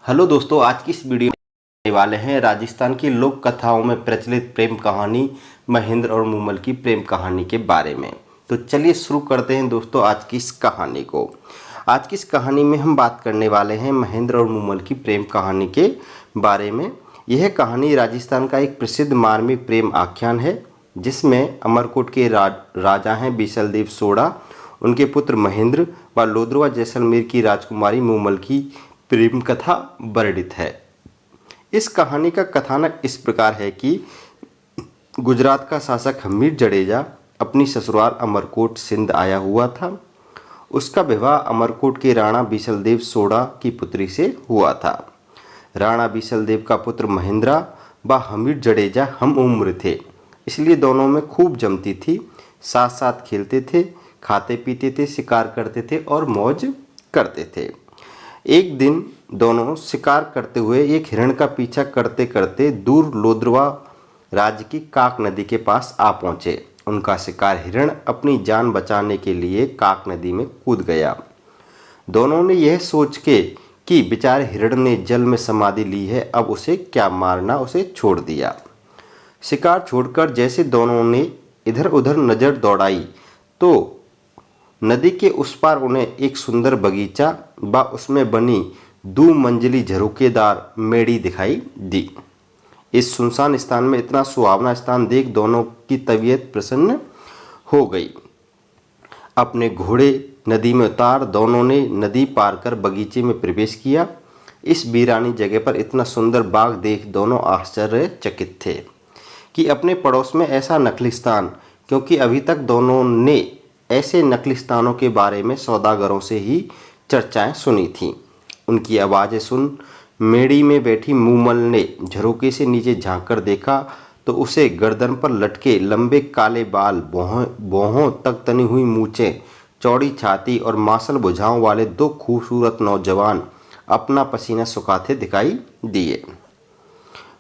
Hello दोस्तों, आज की इस वीडियो में जानने वाले हैं राजस्थान की लोक कथाओं में प्रचलित प्रेम कहानी महेंद्र और मूमल की प्रेम कहानी के बारे में। तो चलिए शुरू करते हैं दोस्तों आज की इस कहानी को। आज की इस कहानी में हम बात करने वाले हैं महेंद्र और मूमल की प्रेम कहानी के बारे में। यह कहानी राजस्थान का एक प्रसिद्ध मार्मिक प्रेम आख्यान है, जिसमें अमरकोट के राजा हैं बीसलदेव सोढ़ा, उनके पुत्र महेंद्र व लोद्रवा जैसलमेर की राजकुमारी मूमल की प्रेम कथा वर्णित है। इस कहानी का कथानक इस प्रकार है कि गुजरात का शासक हमीर जडेजा अपनी ससुराल अमरकोट सिंध आया हुआ था। उसका विवाह अमरकोट के राणा बीसलदेव सोढ़ा की पुत्री से हुआ था। राणा बीसलदेव का पुत्र महेंद्रा व हमीर जडेजा हम उम्र थे, इसलिए दोनों में खूब जमती थी। साथ साथ खेलते थे, खाते पीते थे, शिकार करते थे और मौज करते थे। एक दिन दोनों शिकार करते हुए एक हिरण का पीछा करते करते दूर लोद्रवा राज्य की काक नदी के पास आ पहुंचे। उनका शिकार हिरण अपनी जान बचाने के लिए काक नदी में कूद गया। दोनों ने यह सोच के कि बेचारे हिरण ने जल में समाधि ली है, अब उसे क्या मारना, उसे छोड़ दिया। शिकार छोड़कर जैसे दोनों ने इधर उधर नज़र दौड़ाई तो नदी के उस पार उन्हें एक सुंदर बगीचा व उसमें बनी 2 मंजिली झरोकेदार मेड़ी दिखाई दी। इस सुनसान स्थान में इतना सुहावना स्थान देख दोनों की तबीयत प्रसन्न हो गई। अपने घोड़े नदी में उतार दोनों ने नदी पार कर बगीचे में प्रवेश किया। इस वीरानी जगह पर इतना सुंदर बाग देख दोनों आश्चर्यचकित थे कि अपने पड़ोस में ऐसा नकलिस्तान, क्योंकि अभी तक दोनों ने ऐसे नकलिस्तानों के बारे में सौदागरों से ही चर्चाएं सुनी थीं। उनकी आवाज़ें सुन मेड़ी में बैठी मूमल ने झरोके से नीचे झांककर देखा तो उसे गर्दन पर लटके लंबे काले बाल, भौहों तक तनी हुई मूछें, चौड़ी छाती और मासल भुजाओं वाले 2 खूबसूरत नौजवान अपना पसीना सुखाते दिखाई दिए।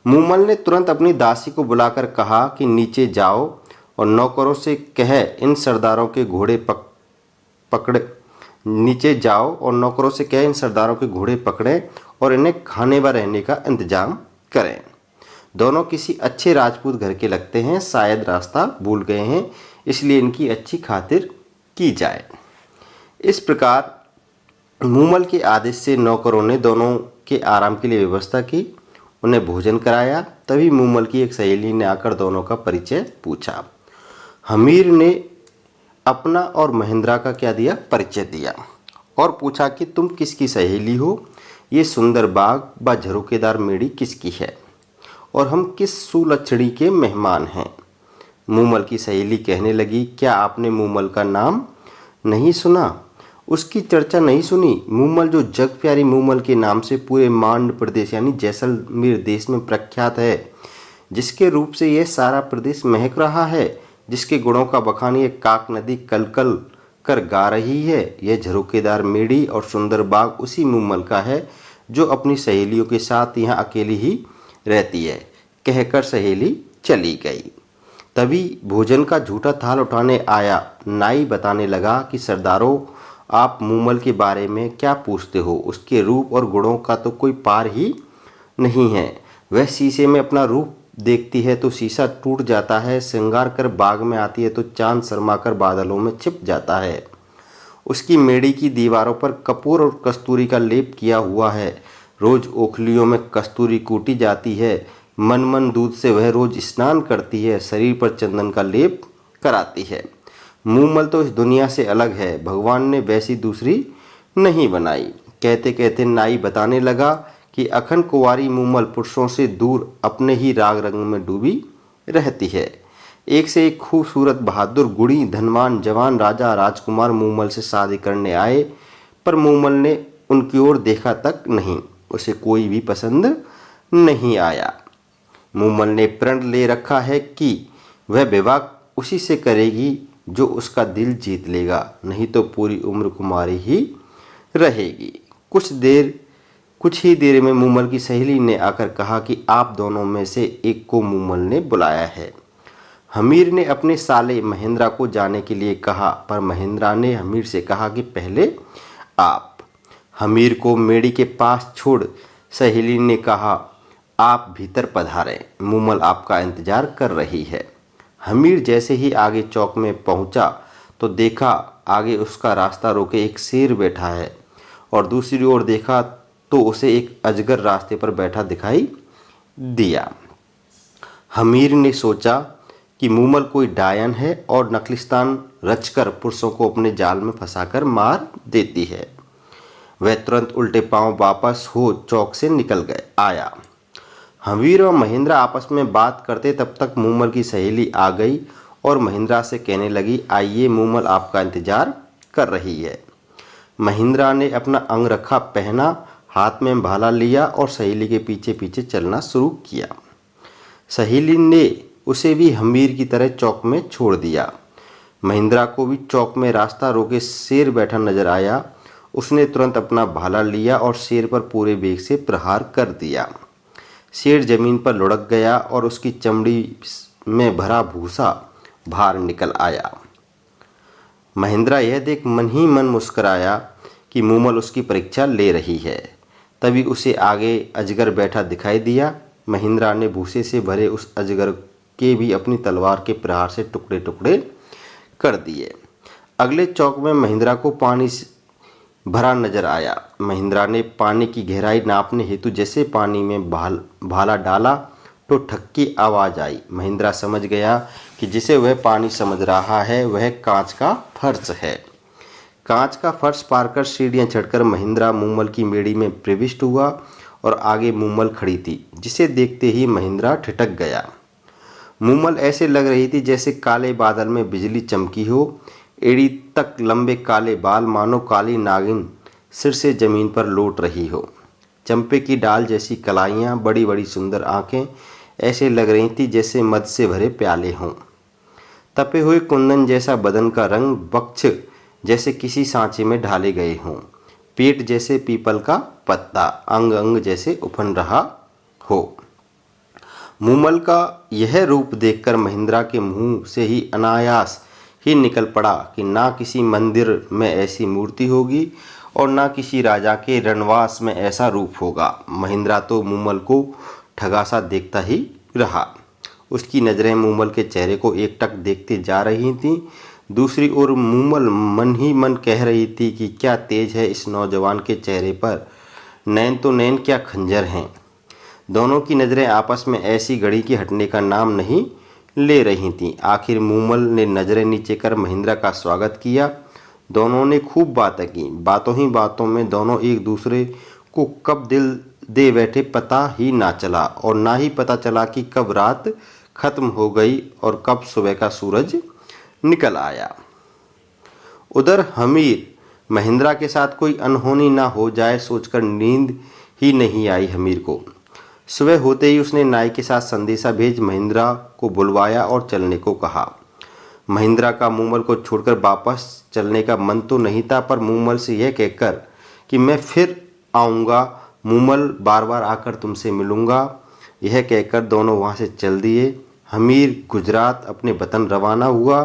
मूमल ने तुरंत अपनी दासी को बुलाकर कहा कि नीचे जाओ और नौकरों से कह इन सरदारों के घोड़े पकड़ें और इन्हें खाने व रहने का इंतजाम करें। दोनों किसी अच्छे राजपूत घर के लगते हैं, शायद रास्ता भूल गए हैं, इसलिए इनकी अच्छी खातिर की जाए। इस प्रकार मूमल के आदेश से नौकरों ने दोनों के आराम के लिए व्यवस्था की, उन्हें भोजन कराया। तभी मूमल की एक सहेली ने आकर दोनों का परिचय पूछा। हमीर ने अपना और महेंद्रा का क्या दिया, परिचय दिया और पूछा कि तुम किसकी सहेली हो, ये सुंदर बाग व झरोकेदार मेड़ी किसकी है और हम किस सुलक्षणी के मेहमान हैं। मूमल की सहेली कहने लगी, क्या आपने मूमल का नाम नहीं सुना, उसकी चर्चा नहीं सुनी? मूमल जो जग प्यारी मूमल के नाम से पूरे मांड प्रदेश यानी जैसलमेर देश में प्रख्यात है, जिसके रूप से यह सारा प्रदेश महक रहा है, जिसके गुणों का बखान ये काक नदी कल कल कर गा रही है। यह झरोकेदार मेड़ी और सुंदर बाग उसी मूमल का है जो अपनी सहेलियों के साथ यहाँ अकेली ही रहती है। कहकर सहेली चली गई। तभी भोजन का झूठा थाल उठाने आया नाई बताने लगा कि सरदारों, आप मूमल के बारे में क्या पूछते हो, उसके रूप और गुणों का तो कोई पार ही नहीं है। वह शीशे में अपना रूप देखती है तो शीशा टूट जाता है, श्रृंगार कर बाग में आती है तो चांद शर्माकर बादलों में छिप जाता है। उसकी मेड़ी की दीवारों पर कपूर और कस्तूरी का लेप किया हुआ है। रोज ओखलियों में कस्तूरी कूटी जाती है। मन मन दूध से वह रोज स्नान करती है, शरीर पर चंदन का लेप कराती है। मूमल तो इस दुनिया से अलग है, भगवान ने वैसी दूसरी नहीं बनाई। कहते कहते नाई बताने लगा कि अखंड कुंवारी मूमल पुरुषों से दूर अपने ही राग रंग में डूबी रहती है। एक से एक खूबसूरत, बहादुर, गुणी, धनवान जवान राजा राजकुमार मूमल से शादी करने आए, पर मूमल ने उनकी ओर देखा तक नहीं, उसे कोई भी पसंद नहीं आया। मूमल ने प्रण ले रखा है कि वह विवाह उसी से करेगी जो उसका दिल जीत लेगा, नहीं तो पूरी उम्र कुमारी ही रहेगी। कुछ ही देर में मूमल की सहेली ने आकर कहा कि आप दोनों में से एक को मूमल ने बुलाया है। हमीर ने अपने साले महेंद्रा को जाने के लिए कहा, पर महेंद्रा ने हमीर से कहा कि पहले आप। हमीर को मेड़ी के पास छोड़ सहेली ने कहा, आप भीतर पधारें, मूमल आपका इंतजार कर रही है। हमीर जैसे ही आगे चौक में पहुंचा तो देखा आगे उसका रास्ता रोके एक शेर बैठा है और दूसरी ओर देखा तो उसे एक अजगर रास्ते पर बैठा दिखाई दिया। हमीर ने सोचा कि मूमल कोई डायन है और नकलिस्तान रचकर पुरुषों को अपने जाल में फंसाकर मार देती है। वह तुरंत उल्टे पांव वापस हो चौक से निकल आया। हमीर और महिंद्रा आपस में बात करते तब तक मूमल की सहेली आ गई और महिंद्रा से कहने लगी, आइए, मूमल आपका इंतजार कर रही है। महिंद्रा ने अपना अंगरखा पहना, हाथ में भाला लिया और सहेली के पीछे पीछे चलना शुरू किया। सहेली ने उसे भी हमीर की तरह चौक में छोड़ दिया। महिंद्रा को भी चौक में रास्ता रोके शेर बैठा नजर आया। उसने तुरंत अपना भाला लिया और शेर पर पूरे वेग से प्रहार कर दिया। शेर जमीन पर लुढ़क गया और उसकी चमड़ी में भरा भूसा बाहर निकल आया। महिंद्रा यह देख मन ही मन मुस्कुराया कि मूमल उसकी परीक्षा ले रही है। तभी उसे आगे अजगर बैठा दिखाई दिया। महिंद्रा ने भूसे से भरे उस अजगर के भी अपनी तलवार के प्रहार से टुकड़े टुकड़े कर दिए। अगले चौक में महिंद्रा को पानी भरा नजर आया। महिंद्रा ने पानी की गहराई नापने हेतु जैसे पानी में भाला डाला तो ठक की आवाज़ आई। महिंद्रा समझ गया कि जिसे वह पानी समझ रहा है वह कांच का फर्श है। कांच का फर्श पार कर सीढ़ियाँ चढ़कर महिंद्रा मूमल की मेड़ी में प्रविष्ट हुआ और आगे मूमल खड़ी थी, जिसे देखते ही महिंद्रा ठिठक गया। मूमल ऐसे लग रही थी जैसे काले बादल में बिजली चमकी हो। एड़ी तक लंबे काले बाल, मानो काली नागिन सिर से जमीन पर लौट रही हो। चंपे की डाल जैसी कलाइयाँ, बड़ी बड़ी सुंदर आंखें ऐसे लग रही थी जैसे मद से भरे प्याले हों। तपे हुए कुंदन जैसा बदन का रंग, वक्ष जैसे किसी सांचे में ढाले गए हों, पेट जैसे पीपल का पत्ता, अंग अंग जैसे उफन रहा हो। मूमल का यह रूप देखकर महिंद्रा के मुंह से ही अनायास ही निकल पड़ा कि ना किसी मंदिर में ऐसी मूर्ति होगी और ना किसी राजा के रणवास में ऐसा रूप होगा। महिंद्रा तो मूमल को ठगासा देखता ही रहा। उसकी नज़रें मूमल के चेहरे को एकटक देखते जा रही थीं। दूसरी ओर मूमल मन ही मन कह रही थी कि क्या तेज है इस नौजवान के चेहरे पर, नैन तो नैन क्या खंजर हैं। दोनों की नज़रें आपस में ऐसी घड़ी के हटने का नाम नहीं ले रही थीं। आखिर मूमल ने नज़रें नीचे कर महिंद्रा का स्वागत किया। दोनों ने खूब बातें की। बातों ही बातों में दोनों एक दूसरे को कब दिल दे बैठे पता ही ना चला और ना ही पता चला कि कब रात खत्म हो गई और कब सुबह का सूरज निकल आया। उधर हमीर महिंद्रा के साथ कोई अनहोनी ना हो जाए सोचकर नींद ही नहीं आई हमीर को। सुबह होते ही उसने नाई के साथ संदेशा भेज महिंद्रा को बुलवाया और चलने को कहा। महिंद्रा का मूमल को छोड़कर वापस चलने का मन तो नहीं था, पर मूमल से यह कहकर कि मैं फिर आऊँगा, मूमल बार बार आकर तुमसे मिलूँगा, यह कहकर दोनों वहाँ से चल दिए। हमीर गुजरात अपने वतन रवाना हुआ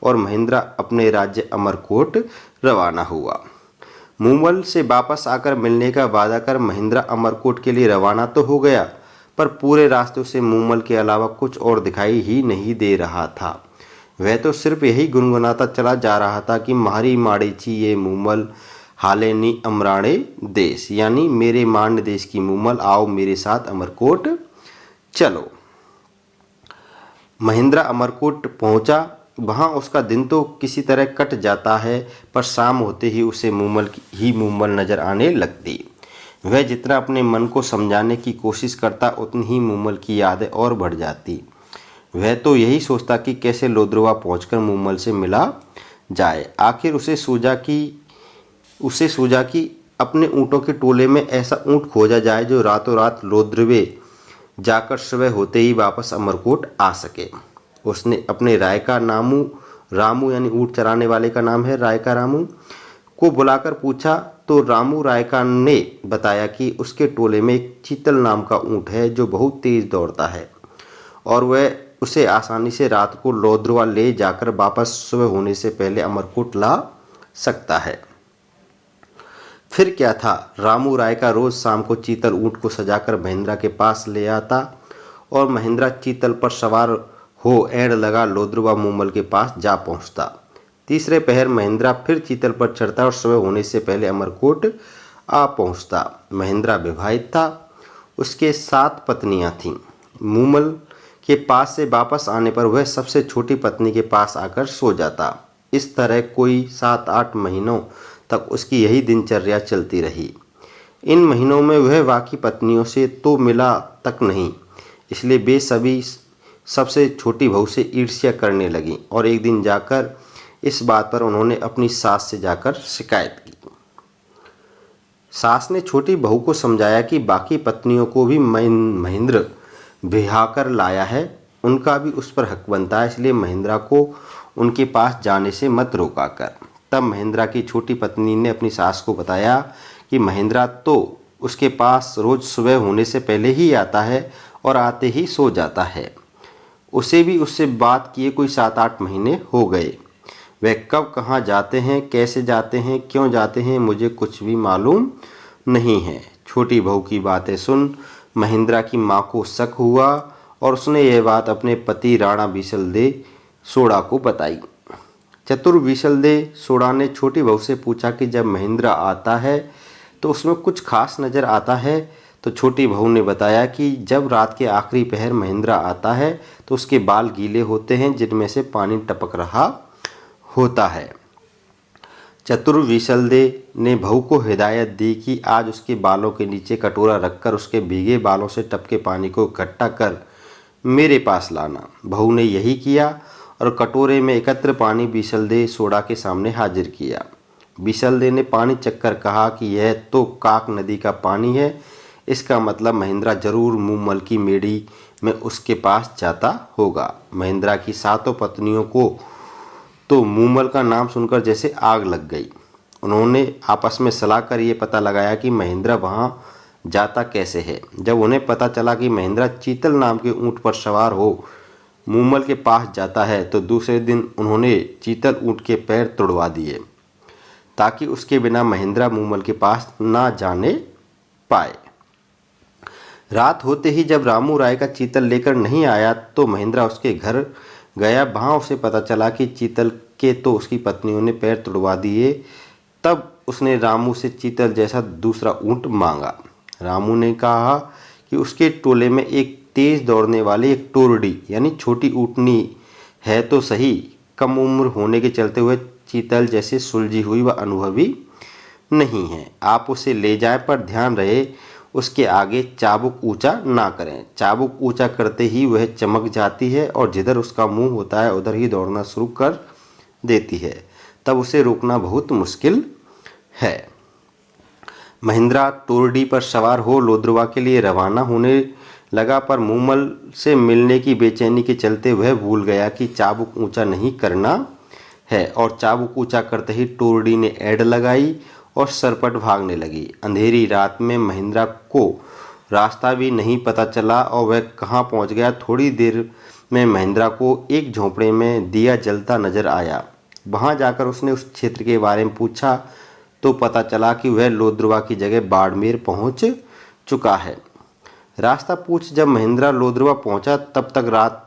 और महिंद्रा अपने राज्य अमरकोट रवाना हुआ। मूमल से वापस आकर मिलने का वादा कर महिंद्रा अमरकोट के लिए रवाना तो हो गया, पर पूरे रास्ते से मूमल के अलावा कुछ और दिखाई ही नहीं दे रहा था। वह तो सिर्फ यही गुनगुनाता चला जा रहा था कि मारी माड़ेची ये मूमल हालेनी अमराणे देश, यानी मेरे मांड देश की मूमल, आओ मेरे साथ अमरकोट चलो। महिंद्रा अमरकोट पहुंचा। वहाँ उसका दिन तो किसी तरह कट जाता है, पर शाम होते ही उसे मूमल नज़र आने लगती। वह जितना अपने मन को समझाने की कोशिश करता उतनी ही मूमल की यादें और बढ़ जाती। वह तो यही सोचता कि कैसे लोद्रवा पहुंचकर मूमल से मिला जाए। आखिर उसे सूझा कि अपने ऊँटों के टोले में ऐसा ऊँट खोजा जाए जो रातों रात लोद्रवे जाकर सुबह होते ही वापस अमरकोट आ सके। उसने अपने रायका रामू यानी ऊँट चराने वाले का नाम है रायका रामू, को बुलाकर पूछा तो रामू रायका ने बताया कि उसके टोले में एक चीतल नाम का ऊँट है जो बहुत तेज दौड़ता है और वह उसे आसानी से रात को लोद्रवा ले जाकर वापस सुबह होने से पहले अमरकोट ला सकता है। फिर क्या था, रामू राय का रोज शाम को चीतल ऊँट को सजाकर महेंद्रा के पास ले आता और महेंद्रा चीतल पर सवार हो एड़ लगा लोद्रुवा मूमल के पास जा पहुंचता। तीसरे पहर महेंद्रा फिर चीतल पर चढ़ता और सुबह होने से पहले अमरकोट आ पहुंचता। महेंद्रा विवाहित था, उसके 7 पत्नियां थीं। मूमल के पास से वापस आने पर वह सबसे छोटी पत्नी के पास आकर सो जाता। इस तरह कोई 7-8 महीनों तक उसकी यही दिनचर्या चलती रही। इन महीनों में वह बाकी पत्नियों से तो मिला तक नहीं, इसलिए वे सभी सबसे छोटी बहू से ईर्ष्या करने लगी और एक दिन जाकर इस बात पर उन्होंने अपनी सास से जाकर शिकायत की। सास ने छोटी बहू को समझाया कि बाकी पत्नियों को भी महेंद्र ब्याह कर लाया है, उनका भी उस पर हक बनता है, इसलिए महेंद्रा को उनके पास जाने से मत रोका कर। तब महेंद्रा की छोटी पत्नी ने अपनी सास को बताया कि महेंद्रा तो उसके पास रोज सुबह होने से पहले ही आता है और आते ही सो जाता है। उसे भी उससे बात किए कोई 7-8 महीने हो गए। वह कब कहाँ जाते हैं, कैसे जाते हैं, क्यों जाते हैं, मुझे कुछ भी मालूम नहीं है। छोटी बहू की बातें सुन महेंद्रा की माँ को शक हुआ और उसने यह बात अपने पति राणा विशलदे सोड़ा को बताई। चतुर विशलदे सोड़ा ने छोटी बहू से पूछा कि जब महेंद्रा आता है तो उसमें कुछ खास नज़र आता है। तो छोटी बहू ने बताया कि जब रात के आखिरी पहर महेंद्रा आता है तो उसके बाल गीले होते हैं, जिनमें से पानी टपक रहा होता है। चतुर विशलदे ने बहू को हिदायत दी कि आज उसके बालों के नीचे कटोरा रखकर उसके भीगे बालों से टपके पानी को इकट्ठा कर मेरे पास लाना। बहू ने यही किया और कटोरे में एकत्र पानी विशलदे सोड़ा के सामने हाजिर किया। विशलदे ने पानी चखकर कहा कि यह तो काक नदी का पानी है, इसका मतलब महेंद्रा जरूर मूमल की मेड़ी में उसके पास जाता होगा। महेंद्रा की 7 पत्नियों को तो मूमल का नाम सुनकर जैसे आग लग गई। उन्होंने आपस में सलाह कर ये पता लगाया कि महेंद्रा वहाँ जाता कैसे है। जब उन्हें पता चला कि महेंद्रा चीतल नाम के ऊँट पर सवार हो मूमल के पास जाता है तो दूसरे दिन उन्होंने चीतल ऊँट के पैर तुड़वा दिए ताकि उसके बिना महेंद्रा मूमल के पास ना जाने पाए। रात होते ही जब रामू राय का चीतल लेकर नहीं आया तो महेंद्रा उसके घर गया। वहाँ उसे पता चला कि चीतल के तो उसकी पत्नियों ने पैर तुड़वा दिए। तब उसने रामू से चीतल जैसा दूसरा ऊँट मांगा। रामू ने कहा कि उसके टोले में एक तेज दौड़ने वाली एक टोरडी यानी छोटी ऊँटनी है तो सही, कम उम्र होने के चलते हुए चीतल जैसे सुलझी हुई व अनुभवी नहीं है। आप उसे ले जाएं, पर ध्यान रहे उसके आगे चाबुक ऊंचा ना करें। चाबुक ऊंचा करते ही वह चमक जाती है और जिधर उसका मुंह होता है उधर ही दौड़ना शुरू कर देती है, तब उसे रोकना बहुत मुश्किल है। महेंद्रा टोरडी पर सवार हो लोद्रुवा के लिए रवाना होने लगा, पर मूमल से मिलने की बेचैनी के चलते वह भूल गया कि चाबुक ऊंचा नहीं करना है और चाबुक ऊंचा करते ही टोरडी ने एड़ लगाई और सरपट भागने लगी। अंधेरी रात में महेंद्रा को रास्ता भी नहीं पता चला और वह कहाँ पहुँच गया। थोड़ी देर में महेंद्रा को एक झोंपड़े में दिया जलता नजर आया। वहाँ जाकर उसने उस क्षेत्र के बारे में पूछा तो पता चला कि वह लोद्रुवा की जगह बाड़मेर पहुँच चुका है। रास्ता पूछ जब महेंद्रा लोद्रुवा पहुँचा तब तक रात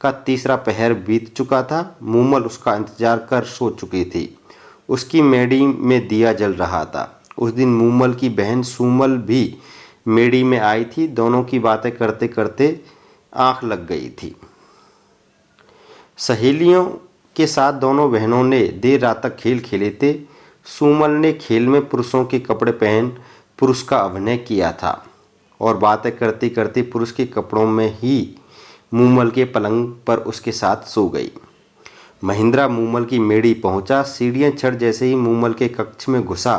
का तीसरा पहर बीत चुका था। मूमल उसका इंतजार कर सो चुकी थी। उसकी मेड़ी में दिया जल रहा था। उस दिन मूमल की बहन सूमल भी मेड़ी में आई थी। दोनों की बातें करते करते आंख लग गई थी। सहेलियों के साथ दोनों बहनों ने देर रात तक खेल खेले थे। सूमल ने खेल में पुरुषों के कपड़े पहन पुरुष का अभिनय किया था और बातें करते करते पुरुष के कपड़ों में ही मूमल के पलंग पर उसके साथ सो गई। महेंद्रा मूमल की मेड़ी पहुंचा। सीढ़ियां चढ़ जैसे ही मूमल के कक्ष में घुसा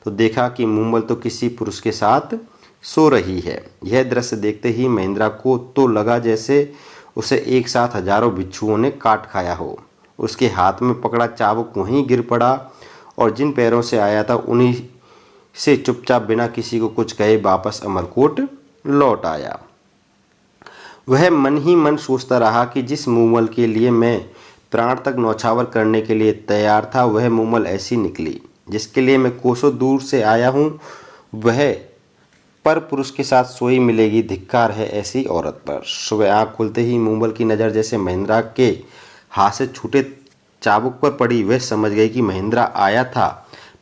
तो देखा कि मूमल तो किसी पुरुष के साथ सो रही है। यह दृश्य देखते ही महेंद्रा को तो लगा जैसे उसे एक साथ हजारों बिच्छुओं ने काट खाया हो। उसके हाथ में पकड़ा चाबुक वहीं गिर पड़ा और जिन पैरों से आया था उन्हीं से चुपचाप बिना किसी को कुछ कहे वापस अमरकोट लौट आया। वह मन ही मन सोचता रहा कि जिस मूमल के लिए मैं प्राण तक न्यौछावर करने के लिए तैयार था वह मूमल ऐसी निकली। जिसके लिए मैं कोसों दूर से आया हूँ वह पर पुरुष के साथ सोई मिलेगी, धिक्कार है ऐसी औरत पर। सुबह आँख खुलते ही मूमल की नज़र जैसे महेंद्रा के हाथ से छूटे चाबुक पर पड़ी। वह समझ गई कि महेंद्रा आया था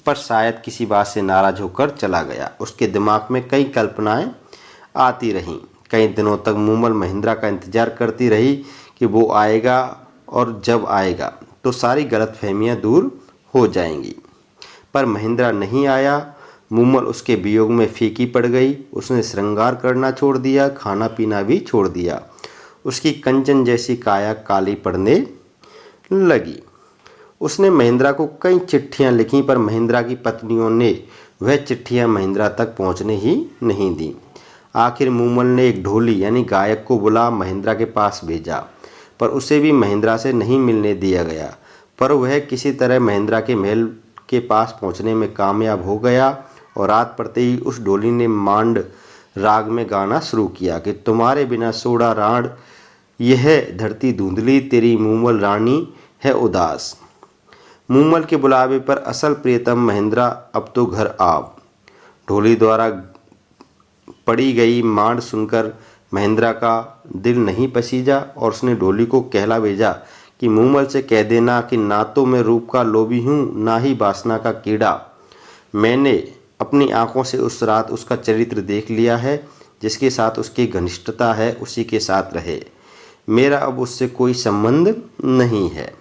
पर शायद किसी बात से नाराज होकर चला गया। उसके दिमाग में कई कल्पनाएं आती रहीं। कई दिनों तक मूमल महेंद्रा का इंतजार करती रही कि वो आएगा और जब आएगा तो सारी गलतफहमियां दूर हो जाएंगी। पर महेंद्रा नहीं आया। मूमल उसके वियोग में फीकी पड़ गई। उसने श्रृंगार करना छोड़ दिया, खाना पीना भी छोड़ दिया। उसकी कंचन जैसी काया काली पड़ने लगी। उसने महेंद्रा को कई चिट्ठियां लिखीं पर महेंद्रा की पत्नियों ने वह चिट्ठियां महेंद्रा तक पहुंचने ही नहीं दी। आखिर मूमल ने एक ढोली यानी गायक को बुला महेंद्रा के पास भेजा, पर उसे भी महेंद्रा से नहीं मिलने दिया गया। पर वह किसी तरह महेंद्रा के महल के पास पहुंचने में कामयाब हो गया और रात पड़ते ही उस ढोली ने मांड राग में गाना शुरू किया कि तुम्हारे बिना सोड़ा राण, यह धरती धुंधली, तेरी मूमल रानी है उदास। मूमल के बुलावे पर असल प्रियतम महेंद्रा अब तो घर आव। ढोली द्वारा पड़ी गई मांड सुनकर महेंद्रा का दिल नहीं पसीजा और उसने ढोली को कहला भेजा कि मूमल से कह देना कि ना तो मैं रूप का लोभी हूँ, ना ही वासना का कीड़ा। मैंने अपनी आंखों से उस रात उसका चरित्र देख लिया है। जिसके साथ उसकी घनिष्ठता है उसी के साथ रहे। मेरा अब उससे कोई संबंध नहीं है।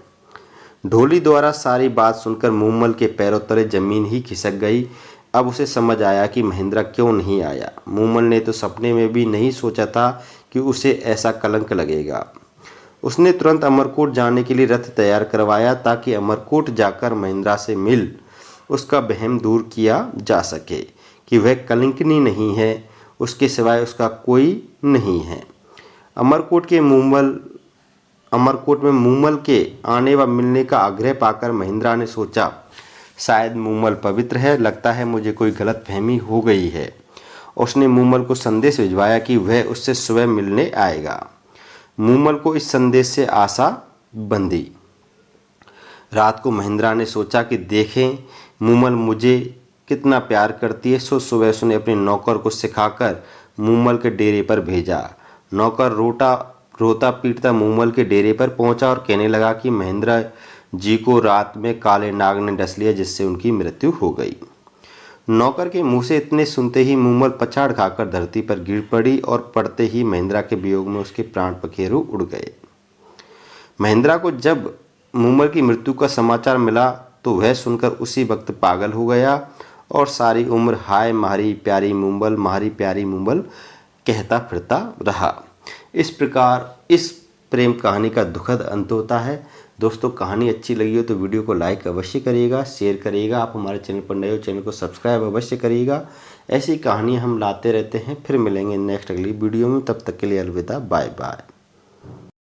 ढोली द्वारा सारी बात सुनकर मूमल के पैरों तले जमीन ही खिसक गई। अब उसे समझ आया कि महेंद्रा क्यों नहीं आया। मूमल ने तो सपने में भी नहीं सोचा था कि उसे ऐसा कलंक लगेगा। उसने तुरंत अमरकोट जाने के लिए रथ तैयार करवाया ताकि अमरकोट जाकर महेंद्रा से मिल उसका वहम दूर किया जा सके कि वह कलंकिनी नहीं है, उसके सिवाय उसका कोई नहीं है। अमरकोट में मूमल के आने व मिलने का आग्रह पाकर महेंद्रा ने सोचा शायद मूमल पवित्र है, लगता है मुझे कोई गलतफहमी हो गई है। उसने मूमल को संदेश भिजवाया कि वह उससे सुबह मिलने आएगा। मूमल को इस संदेश से आशा बंधी। रात को महेंद्रा ने सोचा कि देखें मूमल मुझे कितना प्यार करती है। सो सुबह उसने अपने नौकर को सिखाकर मूमल के डेरे पर भेजा। नौकर रोता पीटता मूमल के डेरे पर पहुंचा और कहने लगा कि महेंद्रा जी को रात में काले नाग ने डस लिया, जिससे उनकी मृत्यु हो गई। नौकर के मुंह से इतने सुनते ही मूमल पछाड़ खाकर धरती पर गिर पड़ी और पड़ते ही महेंद्रा के वियोग में उसके प्राण पखेरु उड़ गए। महेंद्रा को जब मूमल की मृत्यु का समाचार मिला तो वह सुनकर उसी वक्त पागल हो गया और सारी उम्र हाय मारी प्यारी मूमल कहता फिरता रहा। इस प्रकार इस प्रेम कहानी का दुखद अंत होता है। दोस्तों, कहानी अच्छी लगी हो तो वीडियो को लाइक अवश्य करिएगा, शेयर करिएगा। आप हमारे चैनल पर नए हो, चैनल को सब्सक्राइब अवश्य करिएगा। ऐसी कहानियाँ हम लाते रहते हैं। फिर मिलेंगे नेक्स्ट अगली वीडियो में। तब तक के लिए अलविदा, बाय बाय।